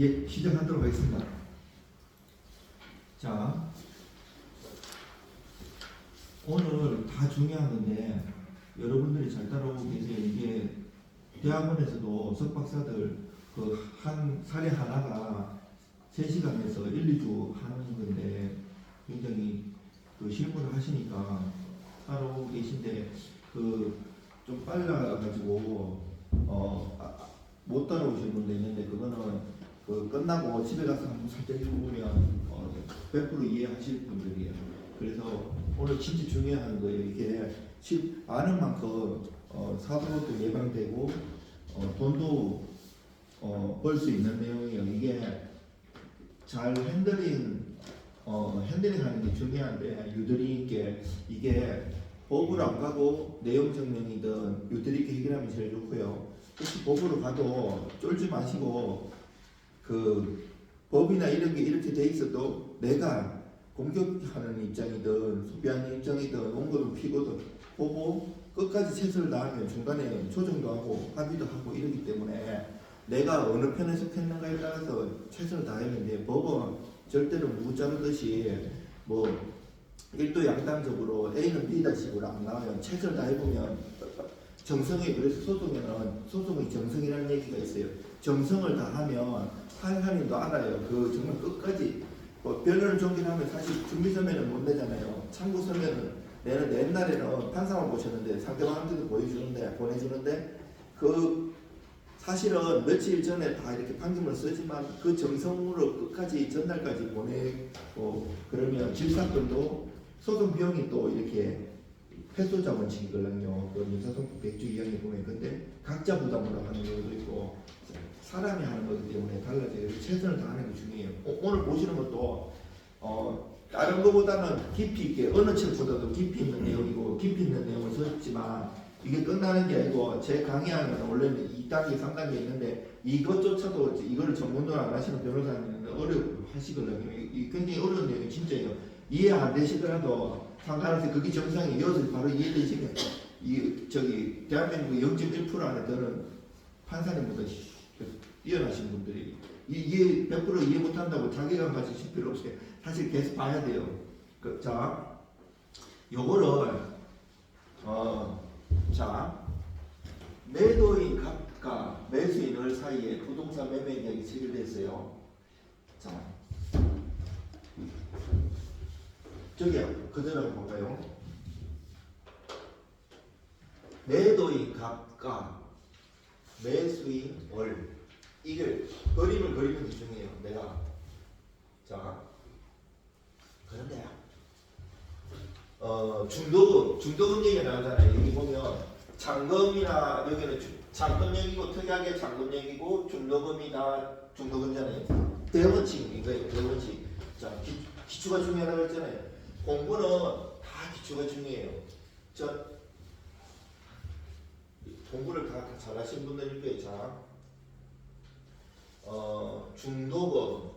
예, 시작하도록 하겠습니다. 자, 오늘 다 중요한 건데 여러분들이 잘 따라오고 계세요. 이게 대학원에서도 석박사들 그 한 사례 하나가 3시간에서 1, 2주 하는 건데 굉장히 그 실무를 하시니까 따라오고 계신데 그 좀 빨라가지고 못 따라오시는 분도 있는데 그거는 그 끝나고 집에 가서 한번 살짝 읽어보면 100% 이해하실 분들이에요. 그래서 오늘 진짜 중요한 거예요. 이게 아는 만큼 사고도 예방되고 돈도 벌 수 있는 내용이에요. 이게 잘 핸들링하는 게 중요한데 유도리 있게 이게 법으로 안 가고 내용 증명이든 유도리 있게 해결하면 제일 좋고요. 혹시 법으로 가도 쫄지 마시고 그 법이나 이런 게 이렇게 돼 있어도 내가 공격하는 입장이든 소비하는 입장이든 원고든 피고든 보고 끝까지 최선을 다하면 중간에 조정도 하고 합의도 하고 이러기 때문에 내가 어느 편에 속했는가에 따라서 최선을 다하면 돼. 법은 절대로 무 자르듯이 뭐 일도 양당적으로 A는 B다 식으로 안 나오면 최선을 다해보면 정성이 그래서 소송의 정성이라는 얘기가 있어요. 정성을 다하면 판사님도 알아요. 그 정말 끝까지 변론을 종결하면 사실 준비서면은 못 내잖아요. 참고서면은 내는 옛날에는 판사만 보셨는데 상대방한테도 보내주는데 그 사실은 며칠 전에 다 이렇게 판결을 쓰지만 그 정성으로 끝까지 전날까지 보내고 그러면 질사건도 소송 비용이 또 이렇게 패소자 원칙이거든요. 그 민사소송 100조 2항에 보면 근데 각자 부담으로 하는 경우도 있고 사람이 하는 거기 때문에 달라져요. 최선을 다하는 게 중요해요. 오늘 보시는 것도 다른 것보다는 깊이 있게 어느 책보다도 깊이 있는 내용이고 깊이 있는 내용을 썼지만 이게 끝나는 게 아니고 제 강의하는 원래는 2단계, 3단계 있는데 이것조차도 이거를 전문으로 안 하시는 변호사님은 어려워하시거든요. 이 굉장히 어려운 내용이 진짜예요. 이해 안 되시더라도 상관없이 그게 정상이 이어서 바로 이해되시면 대한민국 0.1% 안에 드는 판사님보다 뛰어나신 분들이 이해 100% 이해 못한다고 자기가 가지실 필요 없어요. 사실 계속 봐야 돼요. 자, 요거를 자 매도인 갑과 매수인 을 사이에 부동산 매매 계약이 체결됐어요. 자, 저기요, 그대로 한번 볼까요? 매도인 갑과 매수인 월 이걸 그림을 그리는 게 중요해요. 내가 자 그런데 중도금 얘기가 나오잖아요. 여기 보면 잔금이나 여기는 잔금액이고 특이하게 잔금액이고 중도금이잖아요. 대원칙 이거예요. 대원칙. 자 기초가 중요하다고 했잖아요. 공부는 다 기초가 중요해요. 공부를 다 잘하신 분들일 거예요. 자, 중도금,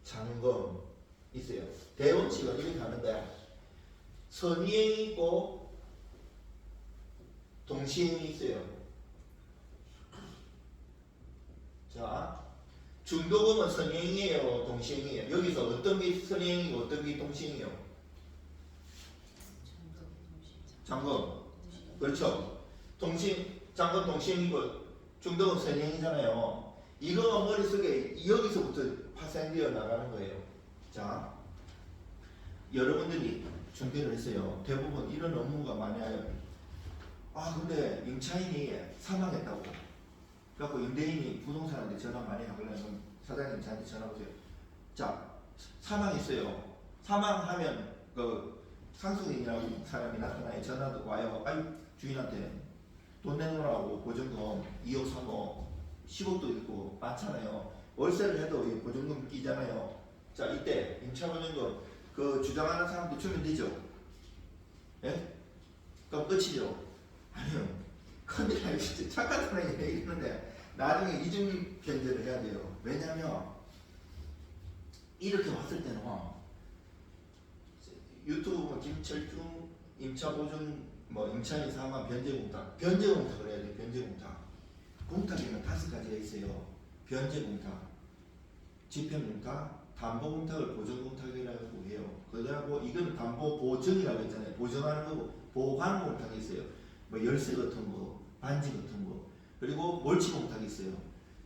잔금 있어요. 대원칙은 이렇게 하는데 선의행이 있고 동시행이 있어요. 자, 중도금은 선의행이에요, 동시행이에요. 여기서 어떤 게 선의행이고 어떤 게 동시행이에요? 잔금. 그렇죠. 잔금 동시행이고 중도금 선의행이잖아요. 이거 머릿속에 여기서부터 파생되어 나가는 거예요. 자, 여러분들이 준비를 했어요. 대부분 이런 업무가 많아요. 근데 임차인이 사망했다고. 그래갖고 임대인이 부동산한테 전화 많이 하길래 사장님 저한테 전화 오세요. 자, 사망했어요. 사망하면 그 상속인이라고 사람이 나타나요. 전화도 와요. 주인한테 돈 내놓으라고 보증금 2억, 3억, 10억도 있고 많잖아요. 월세를 해도 보증금 끼잖아요. 자, 이때 임차보증금 그 주장하는 사람도 주면 되죠. 예? 그럼 끝이죠. 아니요. 큰일 나요. 진짜 착한 사람이 얘기했는데 나중에 이중 변제를 해야 돼요. 왜냐면 이렇게 왔을 때는 유튜브 김철중 임차보증 임차인 사망 변제공탁 변제공탁을 해야 돼요. 변제공탁 공탁에는 5가지가 있어요. 변제공탁, 집행공탁, 담보공탁을 보전공탁이라고 해요. 그러고 이건 담보보증이라고 했잖아요. 보증하는 거고 보관공탁이 있어요. 뭐 열쇠 같은 거, 반지 같은 거. 그리고 몰치공탁이 있어요.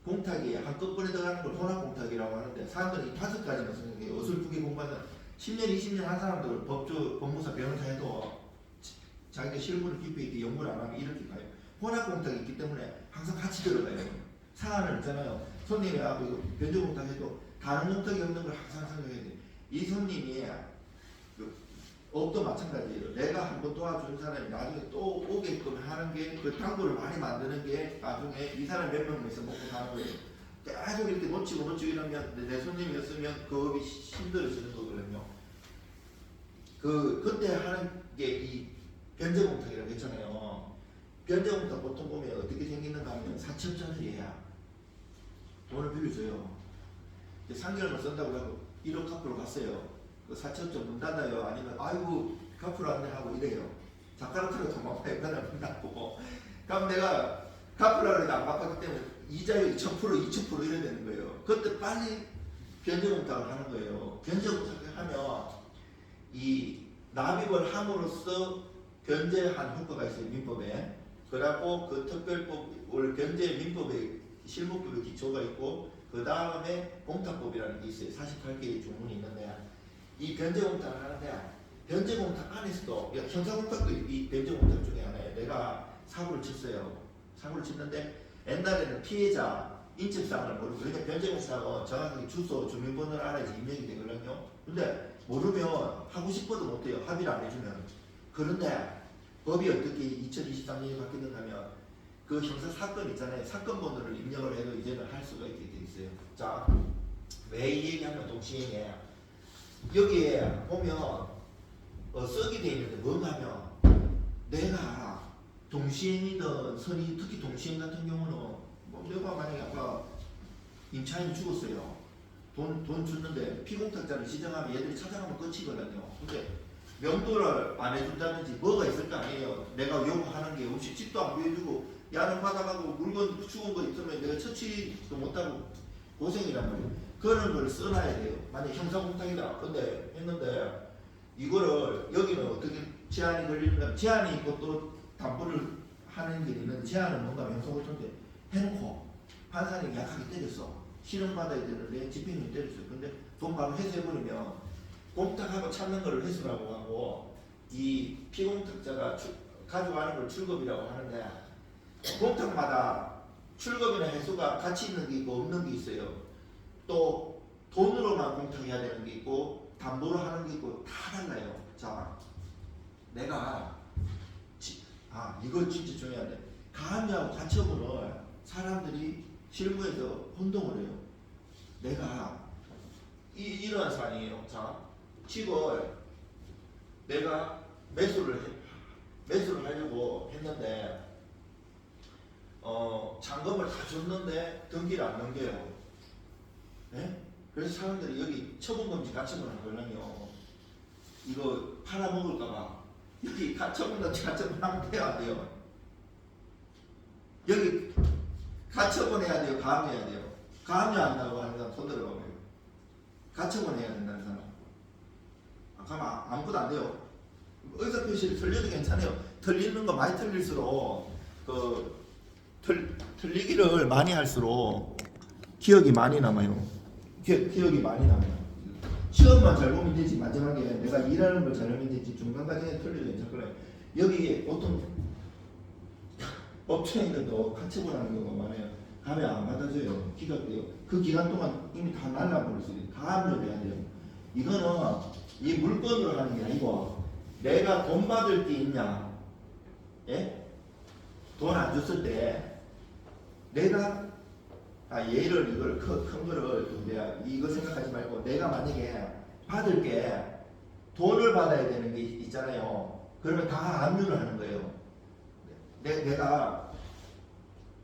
공탁이 한꺼번에 들어가는 걸 혼합공탁이라고 하는데 사람들이 이 5가지만 생각해요. 어설프게 공부하는 10년, 20년 한 사람들 법무사, 변호사 해도 자기가 실무를 깊이 있게 연구를 안 하면 이렇게 가요. 혼합공탁이 있기 때문에 항상 같이 들어가요. 사안을 있잖아요. 손님이 하고 변조공탁 해도 다른 공탁이 없는 걸 항상 생각해야 돼. 이 손님이 업도 마찬가지예요. 내가 한번 도와준 사람이 나중에 또 오게끔 하는 게 그 당구를 많이 만드는 게 나중에 이 사람 몇 명에서 먹고 사는 거예요. 계속 이렇게 놓치고 이러면 내 손님이었으면 그 업이 힘들어지는 거거든요. 그때 하는 게 이 변제공탁이라고 했잖아요. 변제공탁 보통 보면 어떻게 생기는가 하면 사채업자들이야. 돈을 빌려줘요. 3개월만 쓴다고 하고 1억 갚으러 갔어요. 그 사채업자 문 닫아요. 아니면 아이고 갚으러 왔네 하고 이래요. 작가로 틀어 도망가요. 그날 문 닫고. 그럼 내가 갚으라 그래도 안 갚았기 때문에 이자율이 1000%, 2000% 이래야 되는 거예요. 그때 빨리 변제공탁을 하는 거예요. 변제공탁을 하면 이 납입을 함으로써 변제한 효과가 있어요. 민법에. 그래갖고 그 특별법, 원래 변제 민법에 실무법의 기초가 있고 그 다음에 공탁법이라는 게 있어요. 48개의 조문이 있는데 이 변제공탁을 하는데 변제공탁 안에서도 형사공탁도 이 변제공탁 중에 하나예요. 내가 사고를 쳤어요. 사고를 쳤는데 옛날에는 피해자 인적사항을 모르고 그러니까 변제공탁은 정확하게 주소, 주민번호를 알아야지 입력이 되거든요. 근데 모르면 하고 싶어도 못해요. 합의를 안 해주면. 그런데 법이 어떻게 2023년에 바뀌는가 하면 그 형사 사건 있잖아요. 사건 번호를 입력을 해도 이제는 할 수가 있게 돼 있어요. 자, 왜 이 얘기하면 동시행해? 여기에 보면 쓰게 돼 있는데 뭔가 하면 내가 동시행이든 선의, 특히 동시행 같은 경우는 뭐 내가 만약에 아까 임차인이 죽었어요. 돈 줬는데 피공탁자를 지정하면 얘들이 찾아가면 끝이거든요. 근데 명도를 안 해준다든지 뭐가 있을 거 아니에요. 내가 요구하는 게 없이 집도 안 구해주고 야는 받아가고 물건 죽은 거 있으면 내가 처치도 못하고 고생이란 말이에요. 그런 걸 써놔야 돼요. 만약 형사공탁이다. 근데 했는데 이거를 여기는 어떻게 제한이 걸리는가? 제한이 있고 또 담보를 하는 게 있는데 제한은 뭔가 형사공탁인데 해놓고 판사님이 약하게 때렸어. 실형 받아야 되는데 집행유예 때렸어요. 근데 돈 바로 회수해버리면 공탁하고 찾는 걸 회수라고 하고 이 피공탁자가 가져가는 걸 출급이라고 하는데 공탁마다 출급이나 회수가 같이 있는 게 있고 없는 게 있어요. 또 돈으로만 공탁해야 되는 게 있고 담보로 하는 게 있고 다 달라요. 자, 내가 이거 진짜 중요한데 가압류하고 가처분을 사람들이 실무에서 혼동을 해요. 내가 이러한 사안이에요. 자, 집을 내가 매수를 하려고 했는데 잔금을 다 줬는데 등기를 안 넘겨요. 네? 그래서 사람들이 여기 처분금지 가처분을 하거든요. 이거 팔아먹을까봐 여기 가처분금지 가처분하면 돼요, 안 돼요? 여기 가처분해야 돼요, 가압류해야 돼요? 가압류 한다고 하는 사람 손 들어봐요. 가처분해야 된다는 사람. 그러면 아무것도 안 돼요. 의사표시를 틀려도 괜찮아요. 틀리는 거 많이 틀릴수록 틀리기를 많이 할수록 기억이 많이 남아요. 기억이 많이 남아요. 시험만 잘 보면 되지 마지막에 내가 일하는 걸 잘 하면 되지 중간까지 틀려도 괜찮거든요. 여기 보통 업체인데도 가처분하는 경우가 많아요. 가면 안 받아줘요. 기각돼요. 그 기간 동안 이미 다 날라버렸어요. 다 압류해야 돼요. 이거는 이 물건으로 하는 게 아니고 내가 돈 받을 게 있냐? 예? 돈 안 줬을 때 내가 얘를 이걸 큰 거를 내가 이거 생각하지 말고 내가 만약에 받을 게 돈을 받아야 되는 게 있잖아요. 그러면 다 압류를 하는 거예요. 내가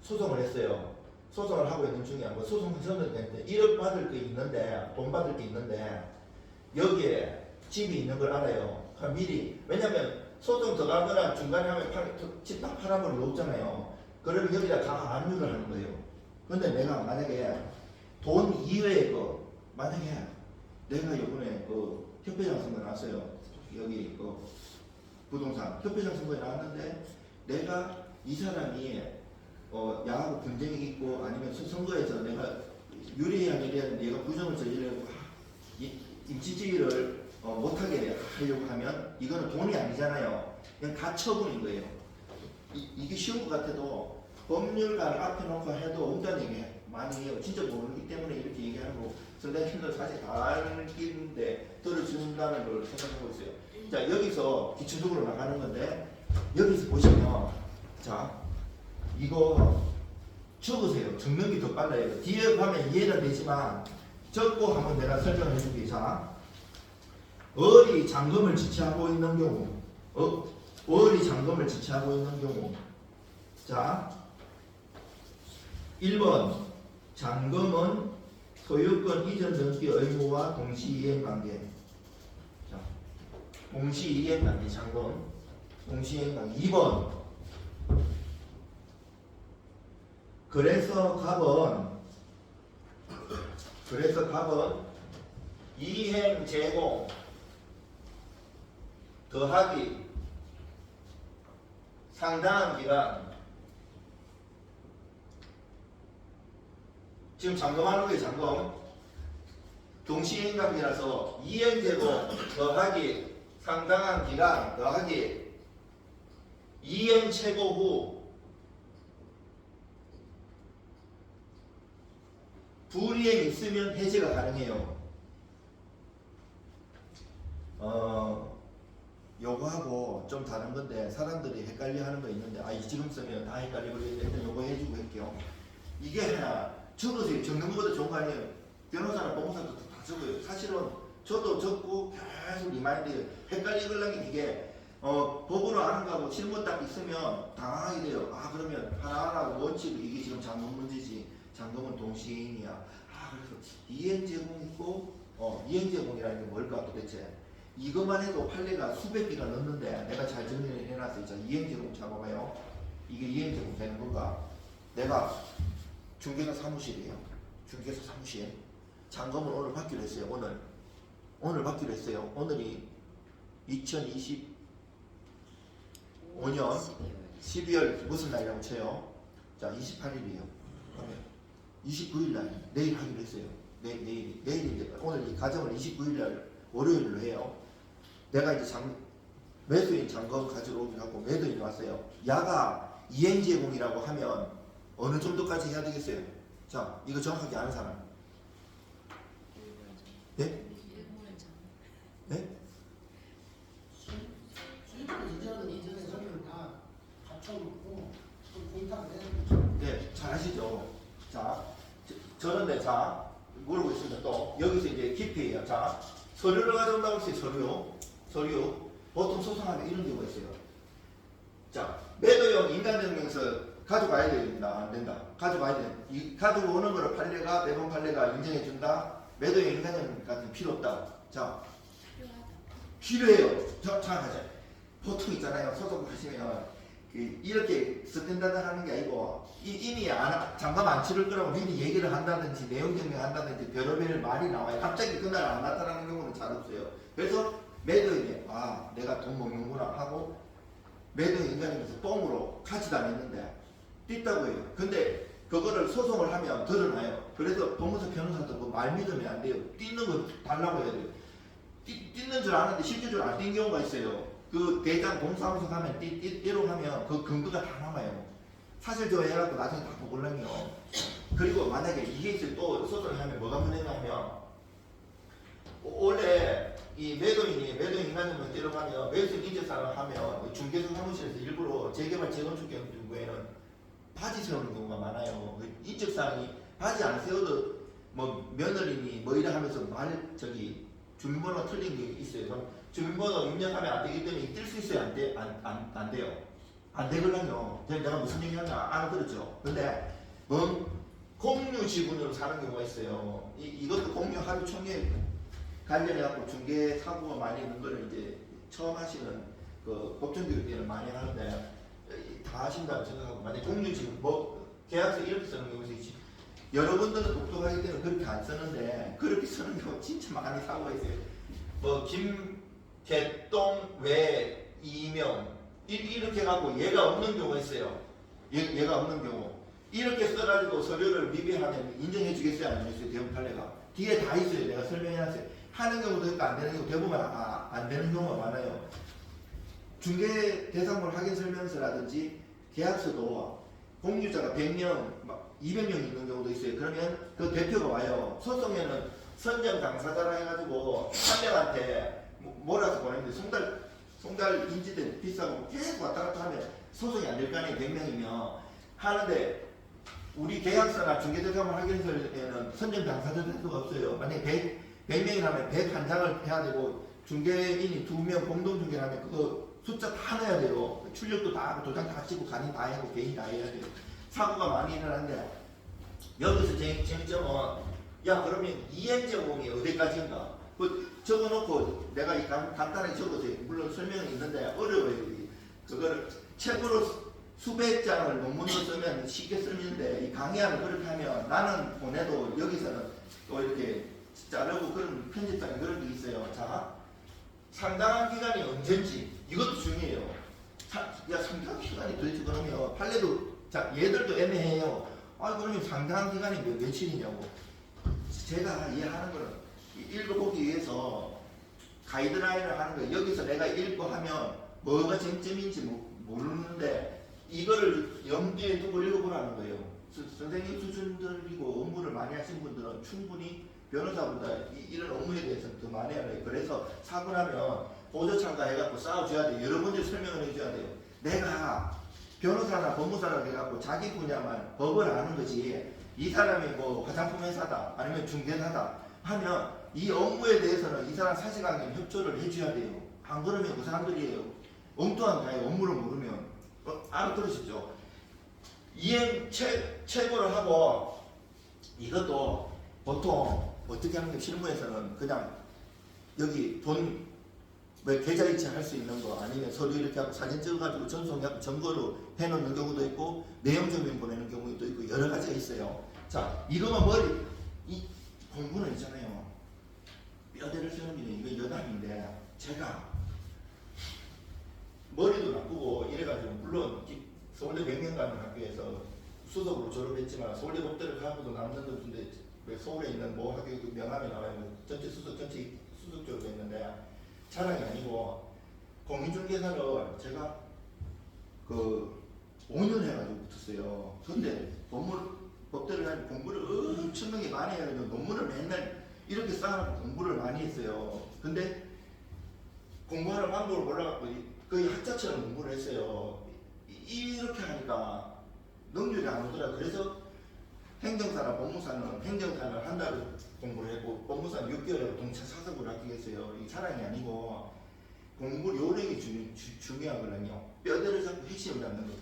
소송을 했어요. 소송을 하고 있는 중에 한번 소송 전에 1억 받을 게 있는데 돈 받을 게 있는데 여기에 집이 있는 걸 알아요. 그럼 미리 왜냐면 소송 들어가거나 중간에 하면 집 다 팔아버리고 없잖아요. 그러면 여기다 다 압류를 하는 거예요. 근데 내가 만약에 돈 이외의 거, 만약에 내가 요번에 그 협회장 선거 나왔어요. 여기 그 부동산 협회장 선거에 나왔는데 내가 이 사람이 야하고 분쟁이 있고 아니면 선거에서 내가 유리하게 대한 내가 부정을 저지르고 임시지위를 못하게 하려고 하면 이거는 돈이 아니잖아요. 그냥 다 처분인 거예요. 이게 쉬운 것 같아도 법률가를 앞에 놓고 해도 온다는 얘기 많이 해요. 진짜 모르기 때문에 이렇게 얘기하는 거 선생님도 사실 다 알긴데 들어준다는 걸 생각하고 있어요. 자, 여기서 기초적으로 나가는 건데 여기서 보시면 자 이거 적으세요. 적는 게 더 빨라요. 뒤에 가면 이해는 되지만 적고 한번 내가 설명해 줄게요. 자, 어리 잔금을 지체하고 있는 경우 어리 잔금을 지체하고 있는 경우 자 1번 잔금은 소유권 이전 등기 의무와 동시이행관계 자, 동시이행관계 잔금 동시이행관계 2번 그래서 갑은 이행 제공 더하기 상당한 기간 지금 잔금하는 거예요. 잔금 동시행관계라서 이행 제공 더하기 상당한 기간 더하기 이행 최고 후 불이행 있으면 해제가 가능해요. 요거하고 좀 다른 건데 사람들이 헷갈려하는 거 있는데 지금 쓰면 다 헷갈리거든요. 일단 요거 해주고 할게요. 이게 하나 적으세요. 적는 것보다 좋은 거 아니에요. 변호사나 법무사도 다 적어요. 사실은 저도 적고 계속 리마인드 헷갈리걸랑이 이게 법으로 아는 거하고 실무 딱 있으면 당황하게 돼요. 그러면 하나하나 원칙 이게 지금 잔금 문제지. 잔금은 동시이행이야. 그래서 이행 제공 있고 이행 제공이라는 게 뭘까 도대체? 이것만 해도 판례가 수백 개가 넘는데 내가 잘 정리를 해놨어요. 자, 이행 제공 잡아봐요. 이게 이행 제공 되는 건가? 내가 중개사 사무실이에요. 중개사 사무실. 잔금을 오늘 받기로 했어요. 오늘 받기로 했어요. 오늘이 2025년 12월 무슨 날이라고 쳐요? 자, 28일이에요. 29일날 내일 하기로 했어요. 내일인데 오늘 이 가정을 29일날 월요일로 해요. 내가 이제 매수인 잔금 가지러 오기로 하고 매도인이 왔어요. 야가 이행 제공이라고 하면 어느 정도까지 해야 되겠어요? 자, 이거 정확하게 아는 사람? 네? 네? 네, 잘 아시죠? 자, 저런데 자 물어보고 있습니다. 또 여기서 이제 깊이에요. 자, 서류를 가져온다고 했어요. 서류. 보통 소송하면 이런 경우가 있어요. 자, 매도용 인간증명서 가져가야 됩니다. 안 된다. 가져가야 돼. 이 가져오는 거를 판례가 매번 판례가 인정해준다. 매도용 인간증명 같은 필요 없다. 자, 필요해요. 자, 가자. 보통 있잖아요. 소송 하시면 이렇게 쓰된다는 하는 게 아니고 이미 잠깐 안 치를 거라고 미리 얘기를 한다든지 내용 증명한다든지 별의별 말이 나와요. 갑자기 그날 안 나타나는 경우는 잘 없어요. 그래서 매도인이 내가 돈 먹는구나 하고 매도인 인간이면서 똥으로 같이도 안 했는데 뛴다고 해요. 근데 그거를 소송을 하면 드러나요. 그래서 법무사 변호사도 그 말 믿으면 안 돼요. 뛰는 거 달라고 해야 돼요. 뛰는 줄 아는데 실제적으로 안 뛴 경우가 있어요. 그 대장 동사무소 가면 띠로 하면 그 근거가 다 남아요. 사실 저 해갖고 나중에 다 보걸랑요. 그리고 만약에 이게 있을 또 소송을 하면 뭐가 문제냐면 원래 이 매도인 인간증명 떼려가면 매수인 인적사항을 하면 중개사 사무실에서 일부러 재개발 재건축 경우에는 바지 세우는 경우가 많아요. 인적사항이 바지 안 세워도 뭐 며느리니 뭐 이래 하면서 주민번호 틀린 게 있어요. 주민번호 입력하면 안 되기 때문에 뜰 수 있어요? 안 돼요? 안 되걸랑요. 내가 무슨 얘기 하나 알아들었죠? 근데 공유 지분으로 사는 경우가 있어요. 이것도 공유 하루 총회 관련해갖고 중개 사고가 많이 있는 거를 이제 처음 하시는 그 법정교육 때는 많이 하는데 다 하신다고 생각하고 만약 공유 지분 계약서 이렇게 쓰는 경우가 있어요. 여러분들은 똑똑하기 때문에 그렇게 안 쓰는데 그렇게 쓰는 경우 진짜 많이 사고가 있어요. 뭐 김개똥 외 이명 이렇게 해갖고 얘가 없는 경우가 있어요. 얘가 없는 경우 이렇게 써가지고 서류를 미비하면 인정해 주겠어요? 안 주겠어요? 대부분 판례가 뒤에 다 있어요. 내가 설명해놨어요. 하는 경우도 있고 안 되는 경우 대부분 안 되는 경우가 많아요. 중개 대상물 확인 설명서라든지 계약서도 공유자가 100명, 200명 있는 경우도 있어요. 그러면 그 대표가 와요. 소송에는 선정 당사자라 해가지고 한 명한테 몰아서 보내는데 송달 인지대 비싸고 계속 왔다 갔다 하면 소송이 안 될 거 아니에요. 100명이면 하는데 우리 계약서나 중개대상물 확인서에는 선정 당사자도 없어요. 만약에 100명이라면 101장을 해야 되고 중개인이 2명 공동 중개를 하면 그거 숫자 다 넣어야 돼요. 출력도 다 하고 도장 다 찍고 간이 다 하고 개인 다 해야 돼요. 사고가 많이 일어나는데 여기서 재미점은 야 그러면 이행 제공이 어디까지인가? 그 적어놓고 내가 이 간단하게 적어서 물론 설명은 있는데 어려워요. 그거를 책으로 수백 장을 논문으로 쓰면 쉽게 쓰는데 이 강의하는 그렇게 하면 나는 보내도 여기서는 또 이렇게 자르고 그런 편집장에 그런 게 있어요. 자, 상당한 기간이 언젠지 이것도 중요해요. 야 상당한 기간이 도대체 그러면 판례도 자 얘들도 애매해요. 아 그러면 상당한 기간이 몇 며칠이냐고. 제가 이해하는 거는 읽어보기 위해서 가이드라인을 하는 거예요. 여기서 내가 읽고 하면 뭐가 쟁점인지 모르는데 이거를 염두에 두고 읽어보라는 거예요. 선생님 수준들이고 업무를 많이 하신 분들은 충분히 변호사보다 이런 업무에 대해서는 더 많이 알아요. 그래서 사고 나면 보조 참가해갖고 싸워줘야 돼요. 여러 번째 설명을 해줘야 돼요. 내가 변호사나 법무사라고 해갖고 자기 분야만 법을 아는 거지 이 사람이 뭐 화장품 회사다 아니면 중개사다 하면 이 업무에 대해서는 이 사람 사실관계 협조를 해줘야 돼요. 안 그러면 그 사람들이 엉뚱한 가요. 업무를 모르면 알아들으시죠? 이행 최고를 하고 이것도 보통 어떻게 하는 게 실무에서는 그냥 여기 돈 계좌이체 할 수 있는 거 아니면 서류 이렇게 하고 사진 찍어가지고 전송해갖고 점거로 해놓는 경우도 있고 내용 증명 보내는 경우도 있고 여러 가지가 있어요. 자 이거만 이 공부는 있잖아요. 뼈대를 쓰는 게 이거 여담인데 제가 머리도 나쁘고 이래가지고 물론 서울대 백년가는 학교에서 수석으로 졸업했지만 서울대 법대를 가고도 남는 분인데 왜 서울에 있는 뭐 학교 명함에 나와요. 전체 수석 졸업했는데 자랑이 아니고 공인중개사를 제가 그 5년 해가지고 붙었어요. 근데 법대를 가지고 공부를 엄청나게 많이 해야 되는 논문을 맨날 이렇게 쌓아놓고 공부를 많이 했어요. 근데 공부하는 방법을 몰라갖고 거의 학자처럼 공부를 했어요. 이렇게 하니까 능률이 안 오더라고요. 그래서 행정사나 법무사는 행정사는 한 달 공부를 했고 법무사는 6개월에 동차 사석으로 합격했어요. 이게 자랑이 아니고 공부 요령이 중요하거든요. 뼈대를 잡고 핵심을 잡는 거.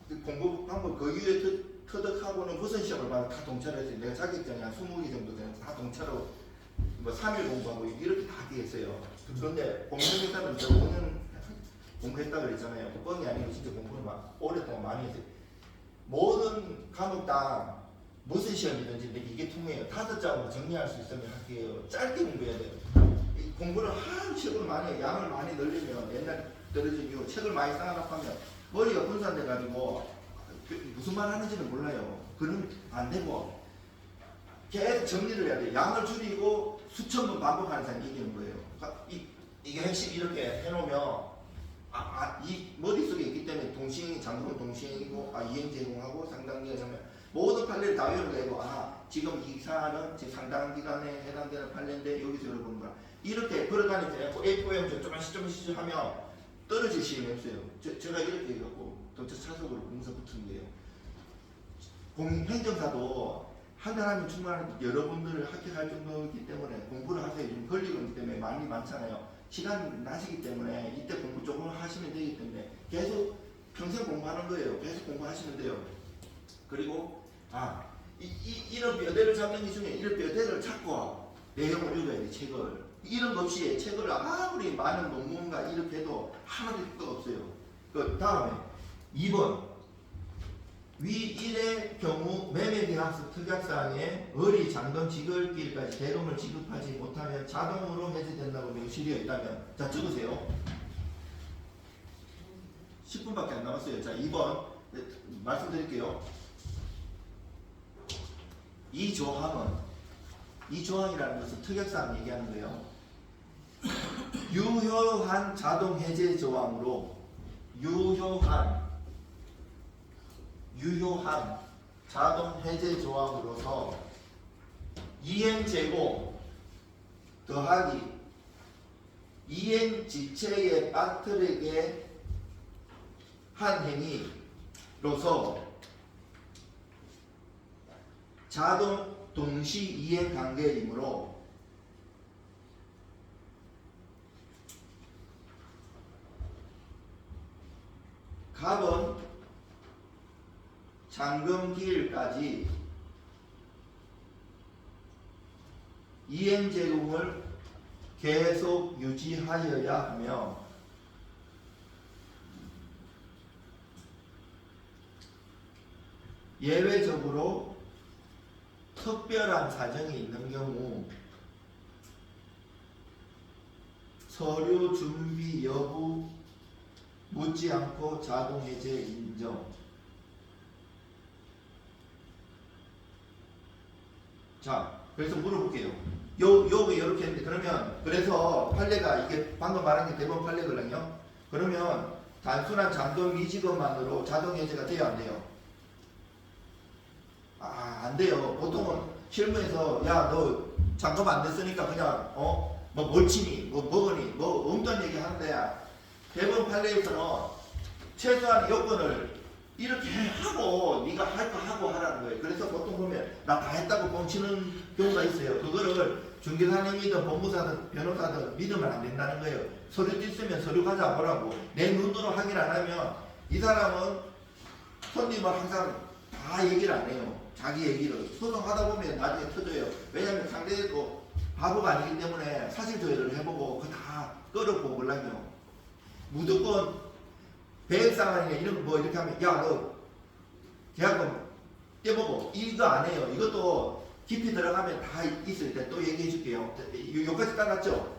그 공부 방법 그 이후에 터득하고는 무슨 시험을 봐도 다 동차를 했어요. 내가 자격증이 한 20개 정도 되는 다 동차로 뭐 3일 공부하고 이렇게 다 합격했어요. 그런데 공인중개사는 저 5년 공부했다 그랬잖아요. 그 뻥이 아니고 진짜 공부를 막 오랫동안 많이 했어요. 모든 과목당 무슨 시험이든지 이게 통해요. 5장으로 정리할 수 있으면 할게요. 짧게 공부해야 돼요. 공부를 하루 책을 많이 양을 많이 늘리면 옛날 떨어지고 책을 많이 쌓아놓고 하면 머리가 분산돼 가지고 무슨 말 하는지는 몰라요. 그럼 안 되고 계속 정리를 해야 돼요. 양을 줄이고 수천 번 반복하는 사람이 이기는 거예요. 그러니까 이게 핵심 이렇게 해놓으면 이 머릿속에 있기 때문에 동시행이 장소는 동시행이고 이행 제공하고 상당기간 하면 모든 판례를 다 외우고 지금 이 사안은 상당 기간에 해당되는 판례인데 여기서 열어보는 거야. 이렇게 걸어다니면서 A4M 조금씩 하면 떨어질 시험이 없어요. 제가 이렇게 해갖고 전체 차석으로 공사 붙은 거예요. 행정사도 한 달 하면 충분한데 여러분들을 합격할 정도이기 때문에 공부를 하세요. 지금 권리금 때문에 많이 많잖아요. 시간 나시기 때문에 이때 공부 조금 하시면 되기 때문에 계속 평생 공부하는 거예요. 계속 공부하시면 돼요. 그리고 이런 뼈대를 잡는 게 중요해요. 이런 뼈대를 잡고 내용을 읽어야 돼. 책을 이런 것 없이 책을 아무리 많은 논문가 이렇게 해도 하나도 없어요. 그 다음에 2번 위 1의 경우 매매 임대계약서 특약사항에 의리 잔금 지급일까지 대금을 지급하지 못하면 자동으로 해제된다고 명시되어 있다면, 자 적으세요. 10분밖에 안 남았어요. 자 2번 말씀드릴게요. 이 조항이라는 것은 특약사항 얘기하는 거예요. 유효한 자동 해제 조항으로 유효한 자동 해제 조항으로서 이행 재고 더하기 이행 지체에 빠뜨리게 한 행위로서 자동 동시 이행 관계이므로 갑은 잔금 기일까지 이행 제공을 계속 유지하여야 하며 예외적으로 특별한 사정이 있는 경우 서류 준비 여부 묻지 않고 자동 해제 인정. 자, 그래서 물어볼게요. 요거 이렇게 했는데, 그러면 그래서 판례가 이게 방금 말한 게 대법원 판례거든요. 그러면 단순한 잔금 미지급만으로 자동 해제가 돼야 안 돼요? 안 돼요. 보통은 실무에서 야 너 잔금 안 됐으니까 그냥 뭐 멀치니 뭐 먹으니 뭐 엉뚱한 얘기 하는데, 대법원 판례에서는 최소한 요건을 이렇게 하고 네가 할 거 하고 하라는 거예요. 그래서 보통 보면 나 다 했다고 뻥치는 경우가 있어요. 그거를 중개사님이든 법무사든 변호사든 믿으면 안 된다는 거예요. 서류 있으면 서류 가져보라고. 내 눈으로 확인 안 하면 이 사람은 손님은 항상 다 얘기를 안 해요. 자기 얘기를 소송하다 보면 나중에 터져요. 왜냐하면 상대도 바보가 아니기 때문에 사실 조회를 해보고 그 다 끌어보고 몰라요. 무조건 배액상환이나 이런 거 뭐 이렇게 하면 야 너 계약금 떼보고 이거 안 해요. 이것도 깊이 들어가면 다 있을 때 또 얘기해 줄게요. 여기까지 따랐죠?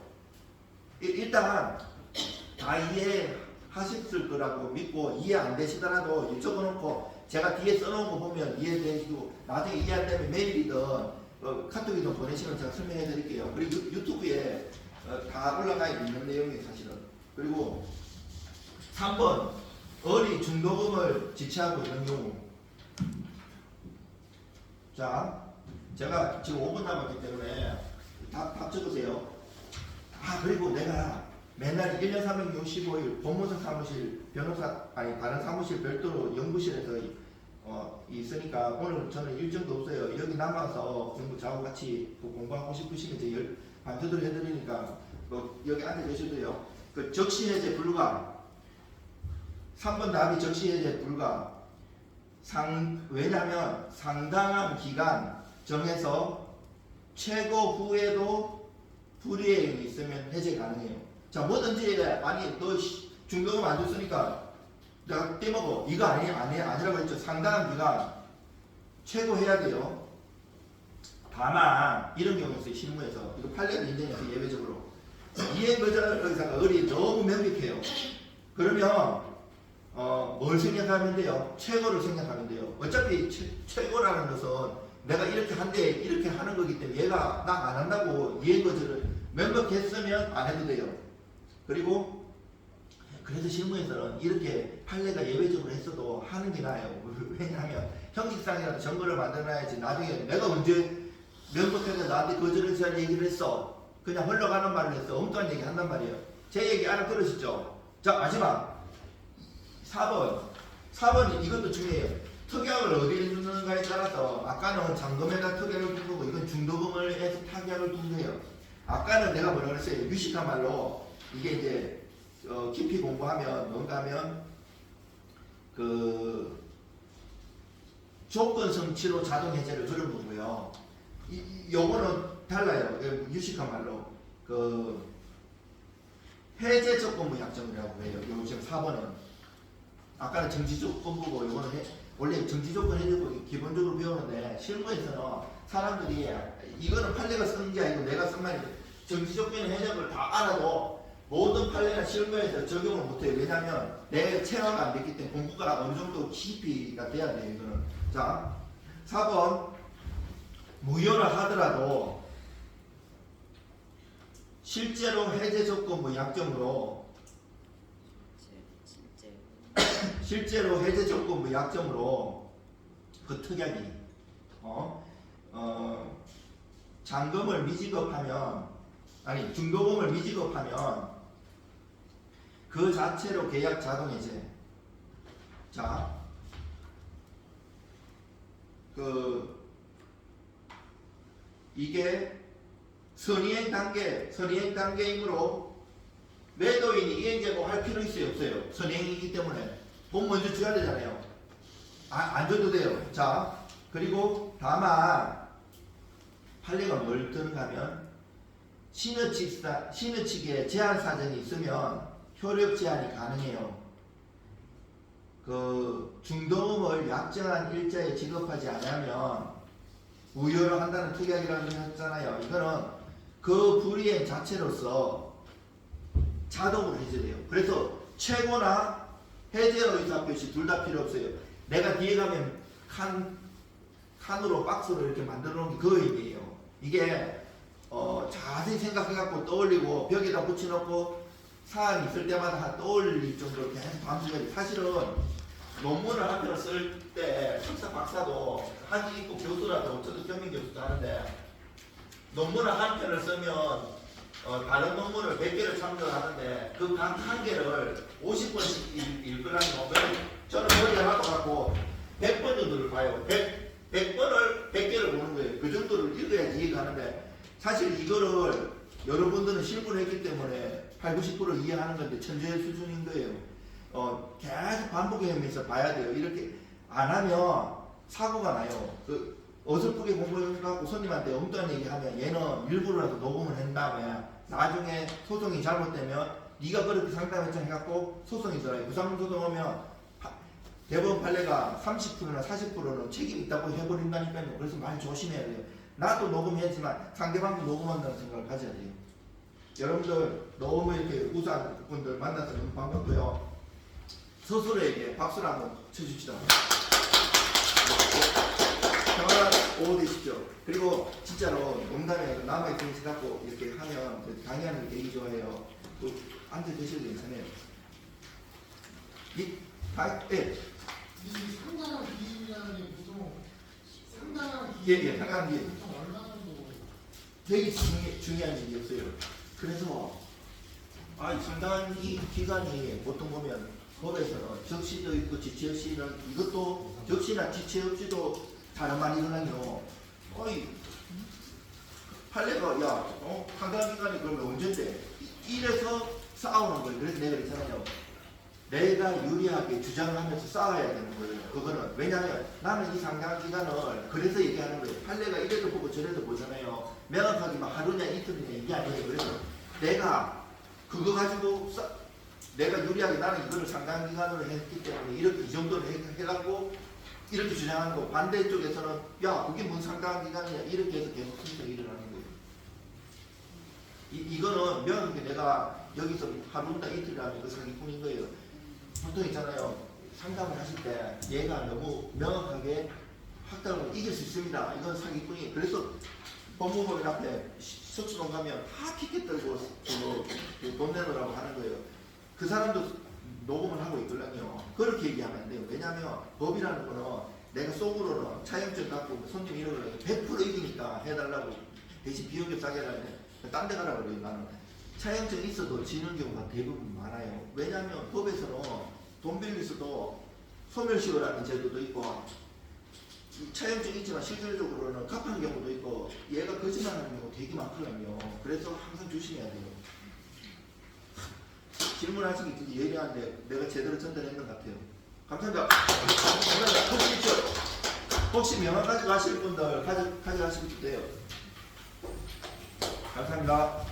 일단 다 이해하셨을 거라고 믿고, 이해 안 되시더라도 적어놓고 제가 뒤에 써놓은 거 보면 이해되시고, 나중에 이해 안 되면 메일이든 카톡이든 보내시면 제가 설명해 드릴게요. 그리고 유튜브에 다 올라가 있는 내용이에요 사실은. 그리고 3번 어리 중도금을 지체하고 있는 경우. 자, 제가 지금 5분 남았기 때문에 답 적으세요. 그리고 내가 맨날 1년 365일 법무사 사무실 다른 사무실 별도로 연구실에서 있으니까 오늘 저는 일정도 없어요. 여기 남아서 공부 저하고 같이 공부하고 싶으시면 이제 반주들 해드리니까 여기 앉아 계셔도요. 그 적시해제 불가. 3번 답이 적시해제 불가. 왜냐하면 상당한 기간 정해서 최고 후에도 불이행이 있으면 해제 가능해요. 자, 뭐든지 아니 너 중도금 안 줬으니까 내가 떼먹어 이거 아니라고 했죠. 상당한 기간 최고 해야 돼요. 다만 이런 경우 있어요. 실무에서 이거 판례도 인정해서 예외적으로 이행 거절 의사가 을이 너무 명백해요. 그러면 뭘 생각하면 돼요? 최고를 생각하면 돼요. 어차피 최고라는 것은 내가 이렇게 한데 이렇게 하는 거기 때문에 얘가 나 안 한다고 이행 거절을 명백했으면 안 해도 돼요. 그리고 그래서 실무에서는 이렇게 판례가 예외적으로 했어도 하는 게 나아요. 왜냐하면 형식상이라도 증거를 만들어놔야지. 나중에 내가 언제 명백하게 나한테 거절을 얘기를 했어. 그냥 흘러가는 말을 했어. 엉뚱한 얘기 한단 말이에요. 제 얘기 알아들으시죠? 자, 마지막 4번 이것도 중요해요. 특약을 어디에 두는가에 따라서 아까는 잔금에다 특약을 둔 거고 이건 중도금을 해서 특약을 둔 거예요. 아까는 내가 뭐라 그랬어요? 유식한 말로 이게 이제 깊이 공부하면 뭔가 하면 그 조건 성취로 자동 해제를 그런 거고요. 요거는 달라요. 유식한 말로 그 해제 조건부 약정이라고 해요. 요 지금 4번은 아까는 정지 조건부고 요거는 원래 정지 조건 해제고 기본적으로 배우는데 때문에 실무에서는 사람들이 이거는 판례가 쓴 게 아니고 내가 쓴 말인데 정치적인 해석을 다 알아도 모든 판례나 실무에서 적용을 못해요. 왜냐하면 내 체화가 안 됐기 때문에 공부가 어느 정도 깊이가 돼야 돼요. 이거는. 자, 4번 무효라 하더라도 실제로 해제 조건부 약정으로 실제로 해제 조건부 약정으로 그 특약이 잔금을 미지급하면 아니 중도금을 미지급하면 그 자체로 계약 자동해제. 자, 이게 선의행 단계이므로 매도인이 이행제공 할 필요 있어요 없어요? 선의행이기 때문에 돈 먼저 줘야 되잖아요. 안 줘도 돼요. 자, 그리고 다만 판례가 뭘 드는가 하면 신의 측에 제한 사정이 있으면 효력 제한이 가능해요. 그 중도금을 약정한 일자에 지급하지 않으면 무효로 한다는 특약이라고 했잖아요. 이거는 그 불이행 자체로서 자동으로 해제돼요. 그래서 최고나 해제 의사 표시 둘 다 필요 없어요. 내가 뒤에 가면 칸으로 박스로 이렇게 만들어 놓은 게 그 의미예요. 이게 자세히 생각해갖고 떠올리고 벽에다 붙여놓고 사항이 있을 때마다 떠올릴 정도로 계속 반복해야 사실은 논문을 한 편을 쓸 때 석사 박사도 한지 있고 교수라도 저도 겸임 교수도 하는데 논문을 한 편을 쓰면 다른 논문을 100개를 참조하는데 그 각 한 개를 50번씩 읽으라는 논문을 저는 머리에 하고 100번 정도를 봐요. 100번을 100개를 보는 거예요. 그 정도를 읽어야지 이해가는데 사실 이거를 여러분들은 실무를 했기 때문에 80, 90% 이해하는 건데 천재의 수준인 거예요. 계속 반복하면서 봐야 돼요. 이렇게 안 하면 사고가 나요. 그 어설프게 공부해갖고 손님한테 엉뚱한 얘기하면 얘는 일부러라도 녹음을 한 다음에 나중에 소송이 잘못되면 네가 그렇게 상담했잖아 해갖고 소송이 들어요. 부상금 소송 오면 대법원 판례가 30%나 40%는 책임 있다고 해버린다니까요. 그래서 많이 조심해야 돼요. 나도 녹음했지만 상대방도 녹음한다는 생각을 가져야 돼요. 여러분들 너무 이렇게 우수한 분들 만나서 너무 반갑고요. 스스로에게 박수를 한번 쳐줍시다. 평안한 오후 되십시오. 그리고 진짜로 농담에 남아있는 것 갖고 이렇게 하면 강의하는 게 되게 좋아해요. 또 앉아 계셔도 괜찮아요. 이 상당한 비밀이라는 게 보통 상당한 예, 상당한 비밀. 보통 얼마 정도? 되게 중요한 일이었어요. 그래서 상당한 이 기간이 보통 보면 법에서는 적시도 있고 지체 없이는 이것도 적시나 지체 없이도 다른 말이 일어나요. 판례가 상당한 기간이 그러면 언제인데 이래서 싸우는 거예요. 그래서 내가 그랬잖아요. 내가 유리하게 주장을 하면서 싸워야 되는 거예요. 그거는 왜냐하면 나는 이 상당한 기간을 그래서 얘기하는 거예요. 판례가 이래도 보고 저래도 보잖아요. 명확하게 막 하루냐 이틀이냐 이게 아니에요. 그래서 내가 그거 가지고 내가 유리하게 나는 이거를 상당한 기간으로 했기 때문에 이렇게 이 정도로 해갖고 이렇게 주장하는 거 반대쪽에서는 야 그게 뭔 상당한 기간이야 이렇게 해서 계속 승리가 일어나는 거예요. 이거는 명확하게 내가 여기서 하루나 이틀이라는 그 사기꾼인 거예요. 보통 있잖아요. 상담을 하실 때 얘가 너무 명확하게 확답을 이길 수 있습니다. 이건 사기꾼이. 그래서 법무법인 앞에 서초동 가면 다 티켓 들고 돈 내놓으라고 하는 거예요. 그 사람도 녹음을 하고 있거든요. 그렇게 얘기하면 안 돼요. 왜냐하면 법이라는 거는 내가 속으로는 차용증 갖고 손님 이러고 100% 이기니까 해달라고 대신 비용이 싸게 하는데 딴 데 가라고 그래요. 나는 차용증 있어도 지는 경우가 대부분 많아요. 왜냐하면 법에서는 돈 빌리서도 소멸시효라는 제도도 있고 차용증 있지만 실질적으로는 갚은 경우도 있고 얘가 거짓말하는 경우 되게 많거든요. 그래서 항상 조심해야 돼요. 질문하시기 굉장히 예리한데 내가 제대로 전달했는 것 같아요. 감사합니다. 혹시 명함 가져가실 분들 가져가시면 돼요. 감사합니다.